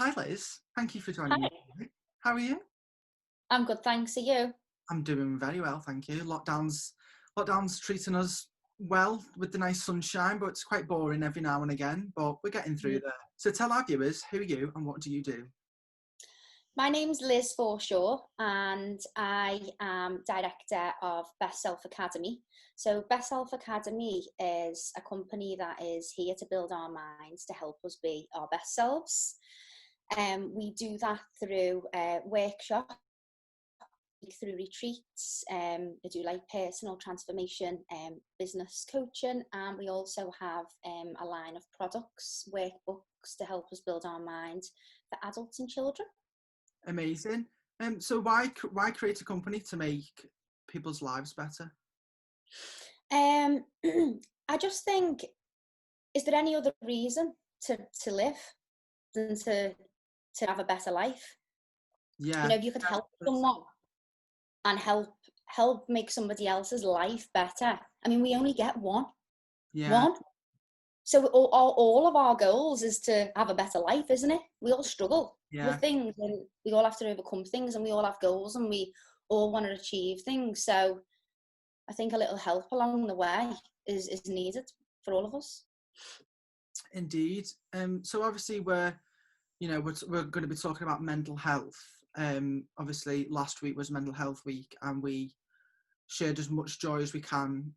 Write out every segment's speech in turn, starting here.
hi Liz, thank you for joining Hi, me today. How are you? I'm good, thanks. Are you? I'm doing very well, thank you. Lockdown's treating us well with the nice sunshine, but it's quite boring every now and again, but we're getting through Mm. there. So tell our viewers, who are you and what do you do? My name's Liz Forshaw and I am director of Best Self Academy. So Best Self Academy is a company that is here to build our minds to help us be our best selves. We do that through workshops, through retreats. We do like personal transformation, business coaching, and we also have a line of products, workbooks to help us build our mind for adults and children. Amazing. So why create a company to make people's lives better? Um, I just think, is there any other reason to live than to have a better life? You Yeah, know, if you could help someone and help make somebody else's life better. I mean, we only get yeah, one. So all of our goals is to have a better life, isn't it? We all struggle yeah. with things and we all have to overcome things and we all have goals and we all want to achieve things. So I think a little help along the way is needed for all of us. Indeed. So obviously we're going to be talking about mental health. Obviously last week was Mental Health Week, and we shared as much joy as we can,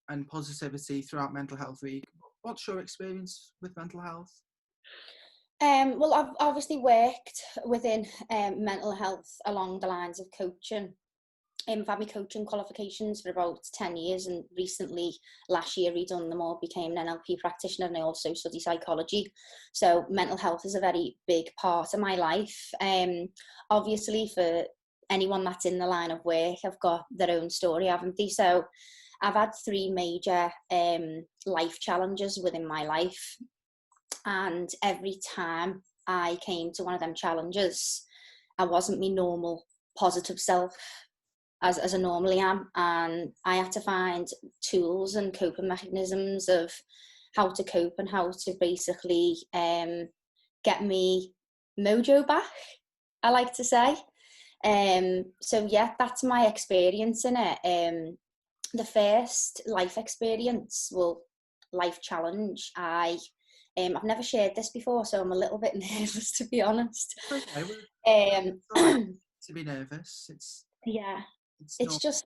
and positivity throughout Mental Health Week. What's your experience with mental health? Well, I've obviously worked within mental health along the lines of coaching. I've had my coaching qualifications for about 10 years and recently, last year, redone them all, became an NLP practitioner, and I also study psychology. So mental health is a very big part of my life. Obviously, for anyone that's in the line of work, have got their own story, haven't they? So I've had three major life challenges within my life. And every time I came to one of them challenges, I wasn't my normal positive self as I normally am, and I had to find tools and coping mechanisms of how to cope and how to basically get me mojo back, I like to say. So yeah, that's my experience in it. The first life experience, well, life challenge, I've never shared this before, so I'm a little bit nervous, to be honest. Okay, Um, it's all right to be nervous. yeah, It's it's not. just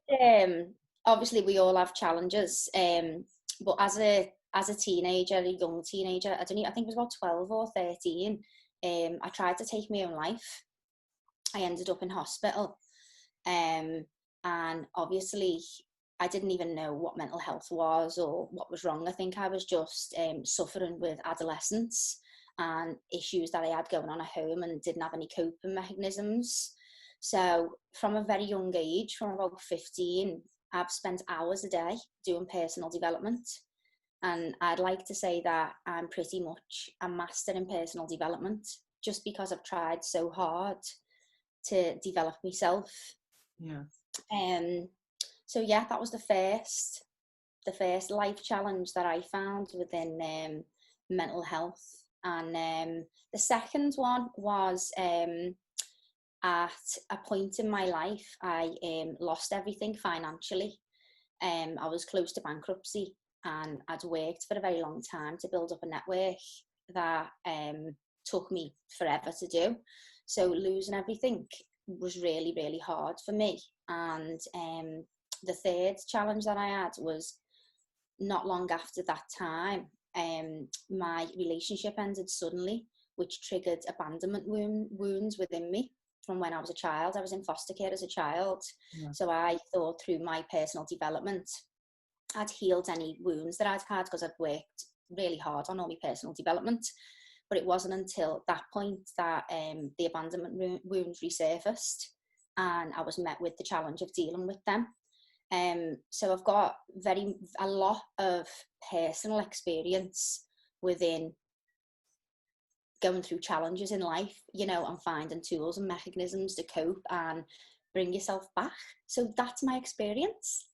obviously we all have challenges, but as a teenager, a young teenager, I think it was about 12 or 13, I tried to take my own life. I ended up in hospital, um, and obviously I didn't even know what mental health was or what was wrong. I think I was just suffering with adolescence and issues that I had going on at home and didn't have any coping mechanisms. So from a very young age, from about 15, I've spent hours a day doing personal development. And I'd like to say that I'm pretty much a master in personal development just because I've tried so hard to develop myself. Yeah. Um, so yeah, that was the first life challenge that I found within mental health. And the second one was at a point in my life, I lost everything financially. I was close to bankruptcy and I'd worked for a very long time to build up a network that took me forever to do. So losing everything was really, really hard for me. And the third challenge that I had was not long after that time, my relationship ended suddenly, which triggered abandonment wounds within me from when I was a child. I was in foster care as a child. Yeah. So I thought through my personal development, I'd healed any wounds that I'd had because I'd worked really hard on all my personal development. But it wasn't until that point that the abandonment wounds resurfaced and I was met with the challenge of dealing with them. So I've got a lot of personal experience within going through challenges in life, and finding tools and mechanisms to cope and bring yourself back. So that's my experience.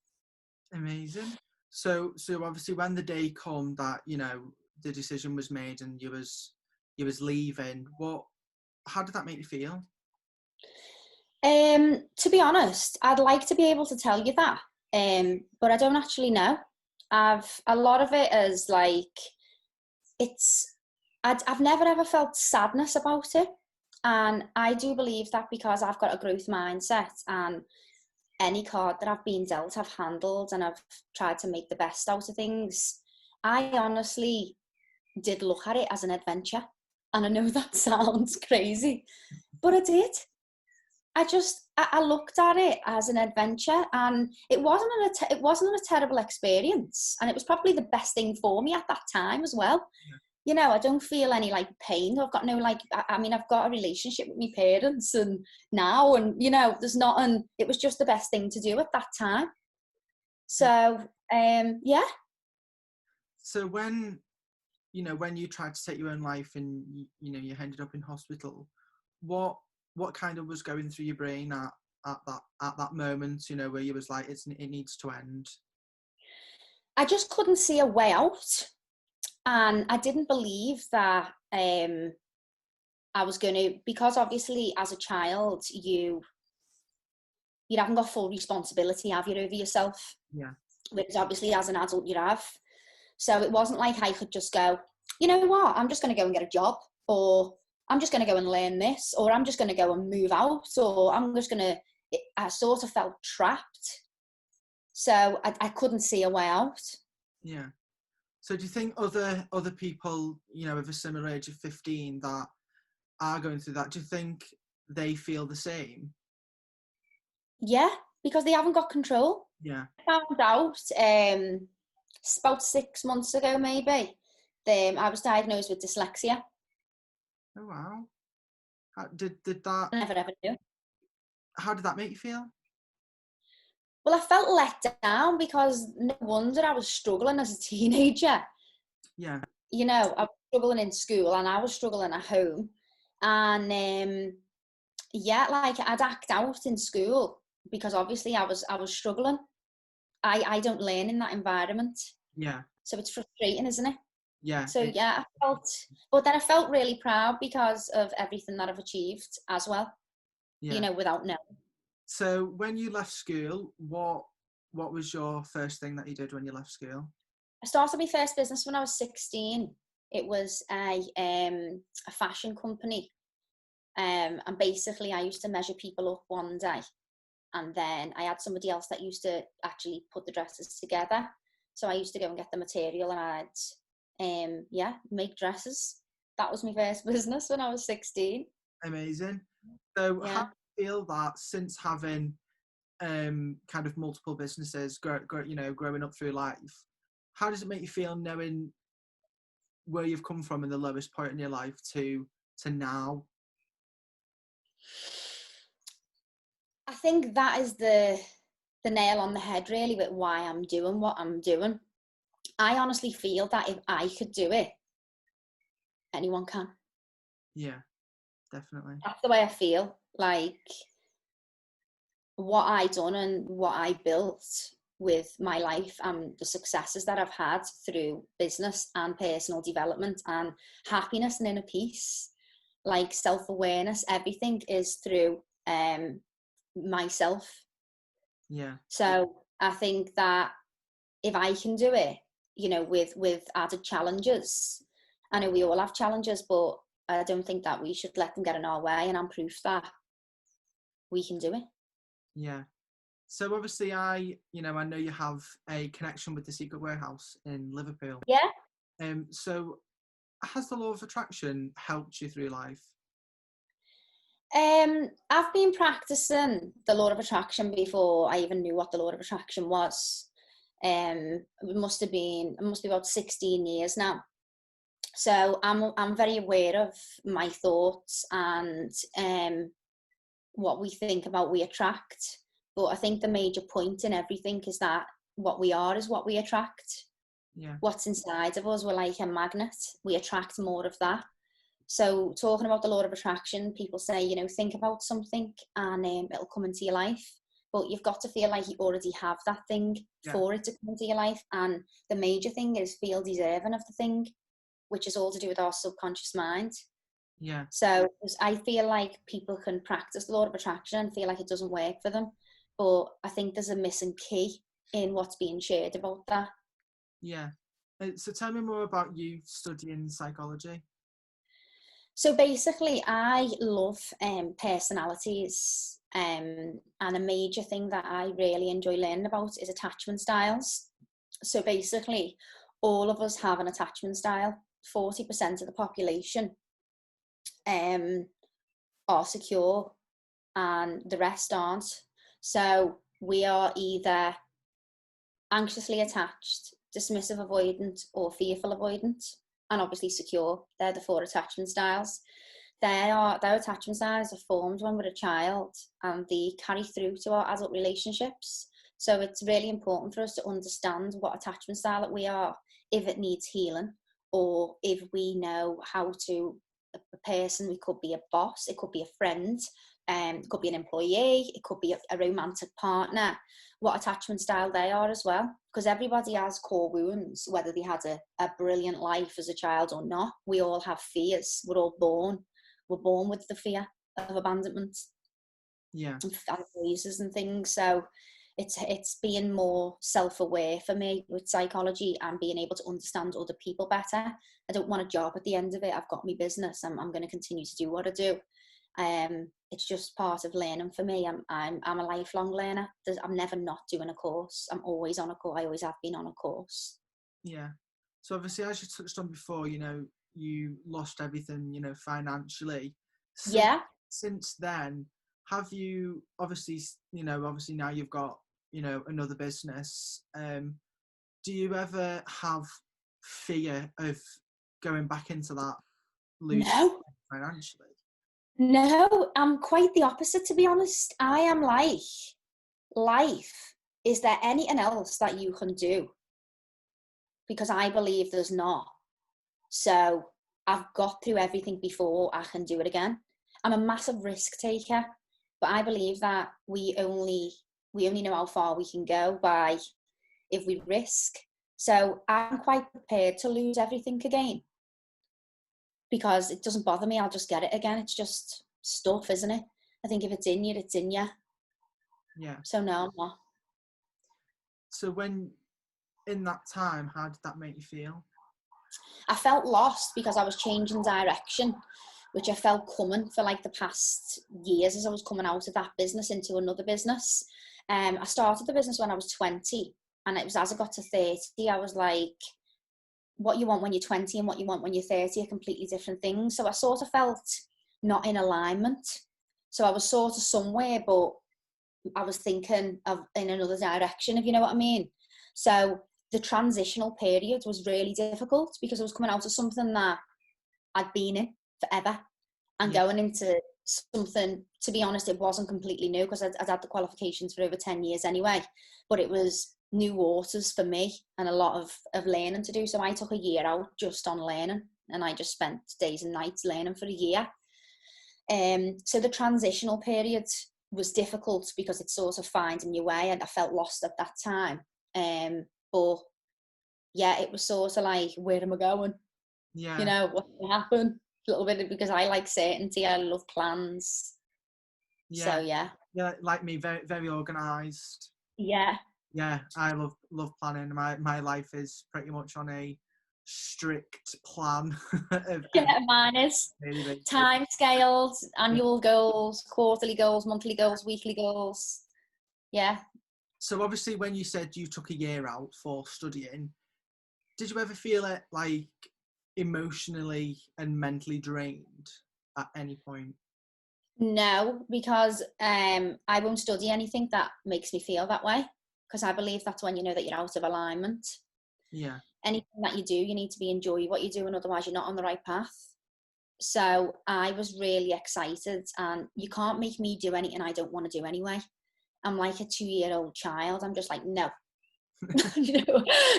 Amazing. So obviously when the day come that the decision was made and you was leaving, how did that make you feel? To be honest, I'd like to be able to tell you that, but I don't actually know. A lot of it is like, I've never ever felt sadness about it. And I do believe that because I've got a growth mindset, and any card that I've been dealt, I've handled, and I've tried to make the best out of things. I honestly did look at it as an adventure. And I know that sounds crazy, but I did. I looked at it as an adventure, and it wasn't a terrible experience, and it was probably the best thing for me at that time as well. You know, I don't feel any like pain. I've got no like. I mean, I've got a relationship with my parents, and now, and you know, there's not. And it was just the best thing to do at that time. So, yeah. So when you tried to take your own life and you ended up in hospital, what kind of was going through your brain at that moment, where you was like, it needs to end? I just couldn't see a way out, and I didn't believe that I was going to, because obviously as a child you haven't got full responsibility, have you, over yourself? Yeah. Whereas obviously as an adult you have. So it wasn't like I could just go, you know what, I'm just going to go and get a job, or I'm just going to go and learn this, or I'm just going to go and move out, or I'm just going to, I sort of felt trapped. So I couldn't see a way out. Yeah. So do you think other people, of a similar age of 15 that are going through that, do you think they feel the same? Yeah, because they haven't got control. Yeah. I found out about 6 months ago, maybe, I was diagnosed with dyslexia. Oh wow. Did that? I never ever knew. How did that make you feel? Well, I felt let down because no wonder I was struggling as a teenager. Yeah. I was struggling in school and I was struggling at home. And yeah, like I'd act out in school because obviously I was struggling. I don't learn in that environment. Yeah. So it's frustrating, isn't it? Yeah. So yeah, but then I felt really proud because of everything that I've achieved as well. Yeah. Without knowing. So when you left school, what was your first thing that you did when you left school? I started my first business when I was 16. It was a fashion company. And basically I used to measure people up one day, and then I had somebody else that used to actually put the dresses together. So I used to go and get the material, and I'd make dresses. That was my first business when I was 16. Amazing. So Yeah. how do you feel that since having kind of multiple businesses, growing up through life, how does it make you feel knowing where you've come from in the lowest point in your life to now? I think that is the nail on the head, really, with why I'm doing what I'm doing. I honestly feel that if I could do it, anyone can. Yeah, definitely. That's the way I feel. Like, what I done and what I built with my life and the successes that I've had through business and personal development and happiness and inner peace, like self-awareness, everything is through myself. Yeah. So I think that if I can do it, with added challenges, I know we all have challenges, but I don't think that we should let them get in our way, and I'm proof that we can do it. Yeah. So obviously I know you have a connection with the Secret Warehouse in Liverpool. Yeah. So has the law of attraction helped you through life? I've been practicing the law of attraction before I even knew what the law of attraction was. It must be about 16 years now. So I'm very aware of my thoughts and what we think about we attract. But I think the major point in everything is that what we are is what we attract. Yeah. What's inside of us, we're like a magnet. We attract more of that. So talking about the law of attraction, people say, think about something and it'll come into your life. But you've got to feel like you already have that thing for it to come into your life. And the major thing is feel deserving of the thing, which is all to do with our subconscious mind. Yeah. So I feel like people can practice the law of attraction and feel like it doesn't work for them. But I think there's a missing key in what's being shared about that. Yeah. So tell me more about you studying psychology. So basically, I love personalities, and a major thing that I really enjoy learning about is attachment styles. So basically, all of us have an attachment style. 40% of the population um, are secure, and the rest aren't. So we are either anxiously attached, dismissive avoidant, or fearful avoidant, and obviously secure. They're the 4 attachment styles. Their attachment styles are formed when we're a child, and they carry through to our adult relationships. So it's really important for us to understand what attachment style that we are, if it needs healing, or if we know how to, a person, it could be a boss, it could be a friend, it could be an employee, it could be a romantic partner, what attachment style they are as well. Because everybody has core wounds, whether they had a brilliant life as a child or not. We all have fears. We're born with the fear of abandonment, Yeah. and noises and things. So it's being more self-aware for me with psychology, and being able to understand other people better. I don't want a job at the end of it. I've got my business. I'm going to continue to do what I do. It's just part of learning for me. I'm a lifelong learner. I'm never not doing a course. I'm always on a course. I always have been on a course. Yeah. So obviously, as you touched on before, you lost everything, financially. Since, Yeah. since then, have you obviously, obviously now you've got, another business. Do you ever have fear of going back into that, losing No. financially? No, I'm quite the opposite, to be honest. I am like, life, is there anything else that you can do? Because I believe there's not. So I've got through everything before, I can do it again. I'm a massive risk taker, but I believe that we only know how far we can go by if we risk. So I'm quite prepared to lose everything again, because it doesn't bother me. I'll just get it again. It's just stuff, isn't it? I think if it's in you, it's in you. Yeah. So no, I'm not. So when in that time, how did that make you feel? I felt lost because I was changing direction, which I felt coming for like the past years as I was coming out of that business into another business. I started the business when I was 20, and it was as I got to 30, I was like, what you want when you're 20 and what you want when you're 30 are completely different things. So I sort of felt not in alignment. So I was sort of somewhere, but I was thinking of in another direction, if you know what I mean. So the transitional period was really difficult, because I was coming out of something that I'd been in forever, and Yeah. going into something, to be honest, it wasn't completely new, because I'd had the qualifications for over 10 years anyway, but it was new waters for me and a lot of learning to do. So I took a year out just on learning, and I just spent days and nights learning for a year. So the transitional period was difficult, because it's sort of finding your way, and I felt lost at that time. But yeah, it was sort of like, where am I going? Yeah. What's going to happen? A little bit, because I like certainty. I love plans. So Yeah. yeah. Yeah. Like me, very, very organized. Yeah. Yeah, I love planning. My life is pretty much on a strict plan of Yeah, mine is daily basis. time scales, Yeah. annual goals, quarterly goals, monthly goals, weekly goals. Yeah. So obviously, when you said you took a year out for studying, did you ever feel it like emotionally and mentally drained at any point? No, because I won't study anything that makes me feel that way, because I believe that's when you know that you're out of alignment. Yeah. Anything that you do, you need to be enjoy what you're doing, otherwise you're not on the right path. So I was really excited, and you can't make me do anything I don't want to do anyway. I'm like a 2-year-old child. I'm just like, no.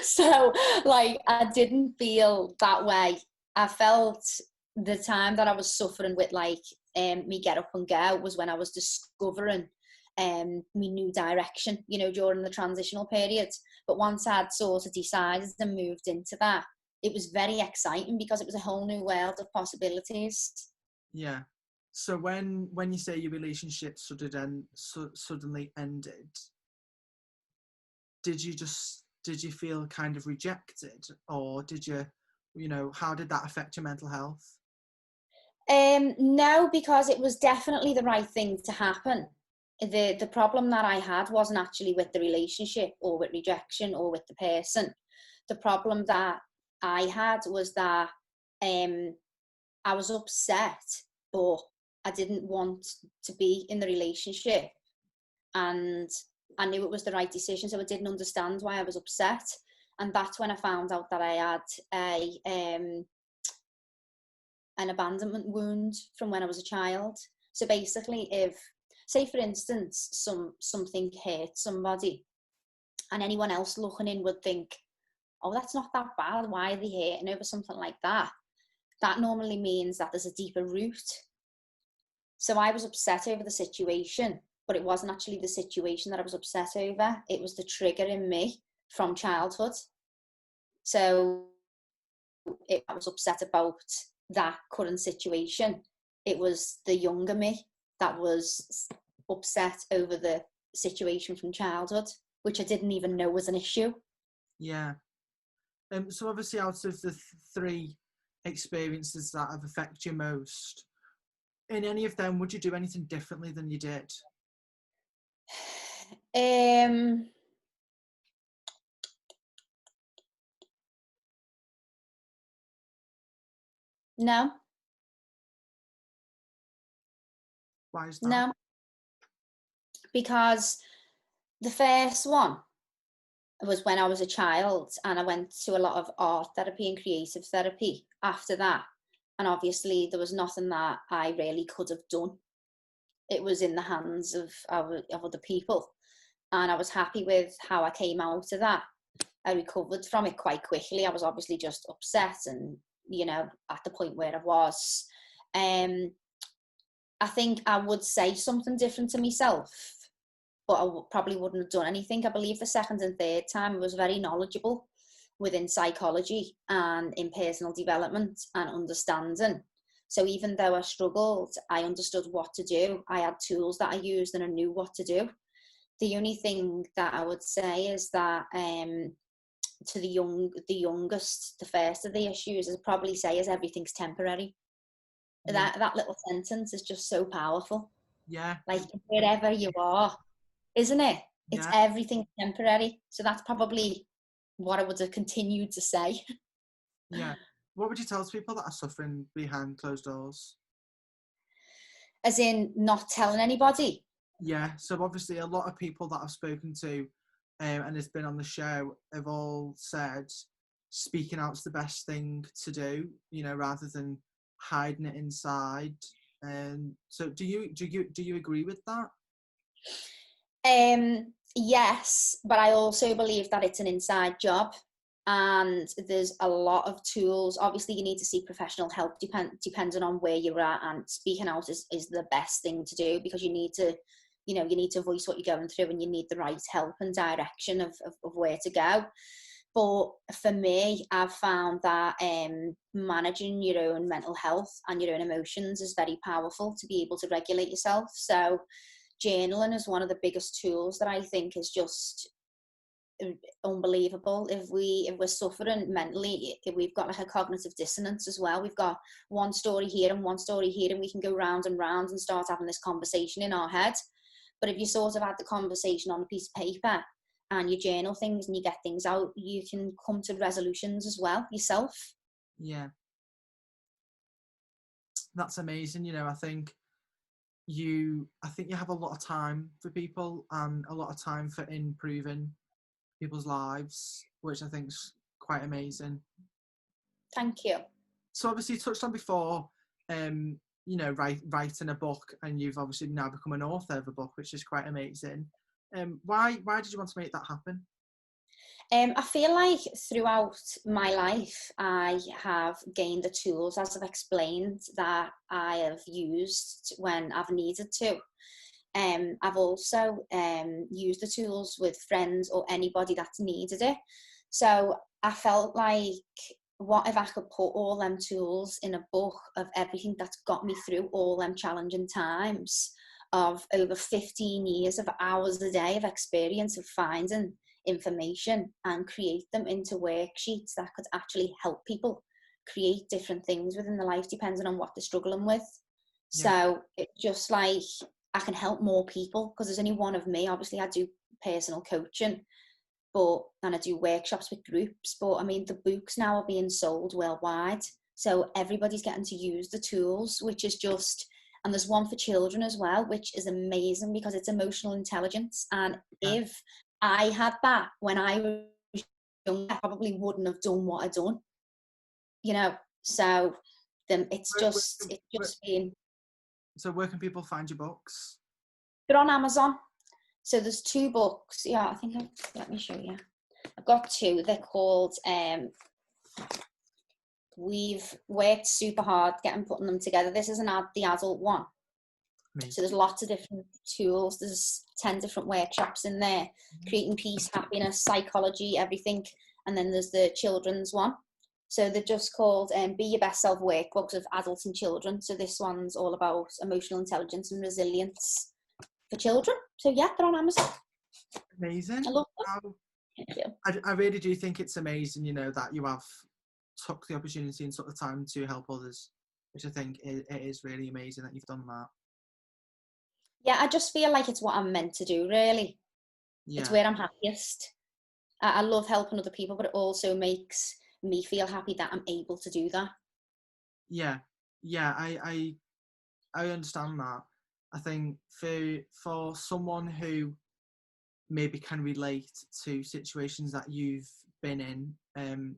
So like, I didn't feel that way. I felt the time that I was suffering with like me get up and go was when I was discovering my new direction, during the transitional period. But once I'd sort of decided and moved into that, it was very exciting, because it was a whole new world of possibilities. Yeah. So when you say your relationship suddenly ended, did you feel kind of rejected, or did you, how did that affect your mental health? No, because it was definitely the right thing to happen. The problem that I had wasn't actually with the relationship or with rejection or with the person. The problem that I had was that I was upset, but I didn't want to be in the relationship, and I knew it was the right decision, so I didn't understand why I was upset. And that's when I found out that I had an abandonment wound from when I was a child. So basically, if, say for instance, something hurt somebody, and anyone else looking in would think, oh, that's not that bad, why are they hating over something like that? That normally means that there's a deeper root. So I was upset over the situation, but it wasn't actually the situation that I was upset over. It was the trigger in me from childhood. So I was upset about that current situation. It was the younger me that was upset over the situation from childhood, which I didn't even know was an issue. Yeah. So obviously, out of the three experiences that have affected you most, in any of them, would you do anything differently than you did? No, Why is that? no, because the first one was when I was a child, and I went to a lot of art therapy and creative therapy after that. And obviously, there was nothing that I really could have done. It was in the hands of other people. And I was happy with how I came out of that. I recovered from it quite quickly. I was obviously just upset and, at the point where I was. I think I would say something different to myself, but I probably wouldn't have done anything. I believe the second and third time I was very knowledgeable within psychology and in personal development and understanding. So even though I struggled, I understood what to do. I had tools that I used and I knew what to do. The only thing that I would say is that to the youngest, the first of the issues, I'd probably say is everything's temporary. Yeah. That little sentence is just so powerful. Yeah. Like wherever you are, isn't it? It's Yeah. everything temporary. So that's probably what I would have continued to say. Yeah. What would you tell to people that are suffering behind closed doors? As in not telling anybody. Yeah. So obviously, a lot of people that I've spoken to, and has been on the show, have all said speaking out's the best thing to do. Rather than hiding it inside. So do you agree with that? Yes, but I also believe that it's an inside job, and there's a lot of tools. Obviously, you need to seek professional help depending on where you're at, and speaking out is the best thing to do, because you need to, you need to voice what you're going through, and you need the right help and direction of where to go. But for me, I've found that managing your own mental health and your own emotions is very powerful to be able to regulate yourself. So journaling is one of the biggest tools that I think is just unbelievable. If we're suffering mentally, if we've got like a cognitive dissonance as well. We've got one story here and one story here, and we can go round and round and start having this conversation in our head. But if you sort of had the conversation on a piece of paper and you journal things and you get things out, you can come to resolutions as well yourself. Yeah. That's amazing. I think you have a lot of time for people and a lot of time for improving people's lives, which I think is quite amazing. Thank you. So obviously you touched on before, writing a book, and you've obviously now become an author of a book, which is quite amazing. Why did you want to make that happen? I feel like throughout my life, I have gained the tools, as I've explained, that I have used when I've needed to. I've also used the tools with friends or anybody that's needed it. So I felt like what if I could put all them tools in a book of everything that's got me through all them challenging times of over 15 years of hours a day of experience of finding information, and create them into worksheets that could actually help people create different things within their life depending on what they're struggling with. Yeah. So it's just like I can help more people because there's only one of me. Obviously I do personal coaching, and I do workshops with groups, but I mean the books now are being sold worldwide, so everybody's getting to use the tools, which is just, and there's one for children as well, which is amazing because it's emotional intelligence. And Yeah. if I had that when I was young, I probably wouldn't have done what I've done, you know. So then it's Where, just been. so where can people find your books? They're on Amazon. So there's 2 books. Yeah, I think let me show you. I've got 2. They're called We've worked super hard putting them together. This is the adult one. Me. So there's lots of different tools. There's 10 different workshops in there, creating peace, happiness, psychology, everything. And then there's the children's one. So they're just called Be Your Best Self workbooks of adults and children. So this one's all about emotional intelligence and resilience for children. So yeah, they're on Amazon. Amazing. I love them. Thank you. I really do think it's amazing, you know, that you have took the opportunity and took the time to help others, which I think it is really amazing that you've done that. Yeah, I just feel like it's what I'm meant to do, really. Yeah. It's where I'm happiest. I love helping other people, but it also makes me feel happy that I'm able to do that. Yeah. I understand that. I think for someone who maybe can relate to situations that you've been in,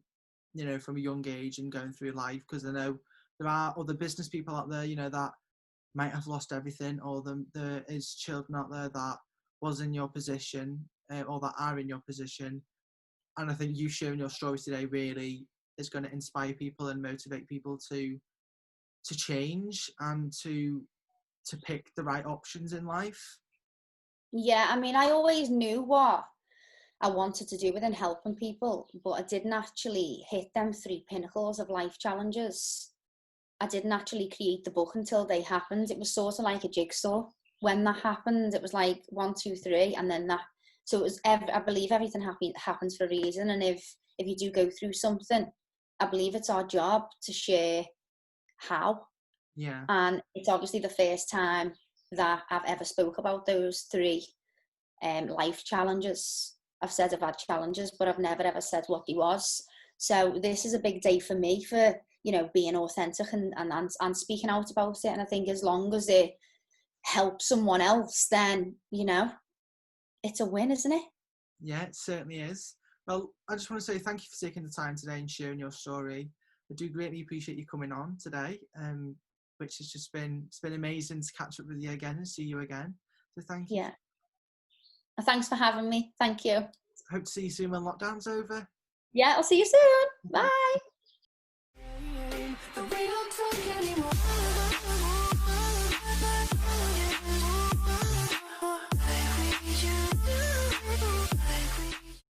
you know, from a young age and going through life, because I know there are other business people out there, you know, that might have lost everything, or there is children out there that was in your position, or that are in your position. And I think you sharing your story today really is going to inspire people and motivate people to change and to pick the right options in life. Yeah, I mean, I always knew what I wanted to do within helping people, but I didn't actually hit them 3 pinnacles of life challenges. I didn't actually create the book until they happened. It was sort of like a jigsaw. When that happened, it was like 1, 2, 3, and then that. So it was. I believe everything happens for a reason, and if you do go through something, I believe it's our job to share how. Yeah. And it's obviously the first time that I've ever spoke about those 3 life challenges. I've said I've had challenges, but I've never ever said what they was. So this is a big day for me for, you know, being authentic and speaking out about it. And I think as long as it helps someone else, then, you know, it's a win, isn't it? Yeah, it certainly is. Well, I just want to say thank you for taking the time today and sharing your story. I do greatly appreciate you coming on today, which has just it's been amazing to catch up with you again and see you again. So thank you. Yeah. Thanks for having me. Thank you. Hope to see you soon when lockdown's over. Yeah, I'll see you soon. Bye.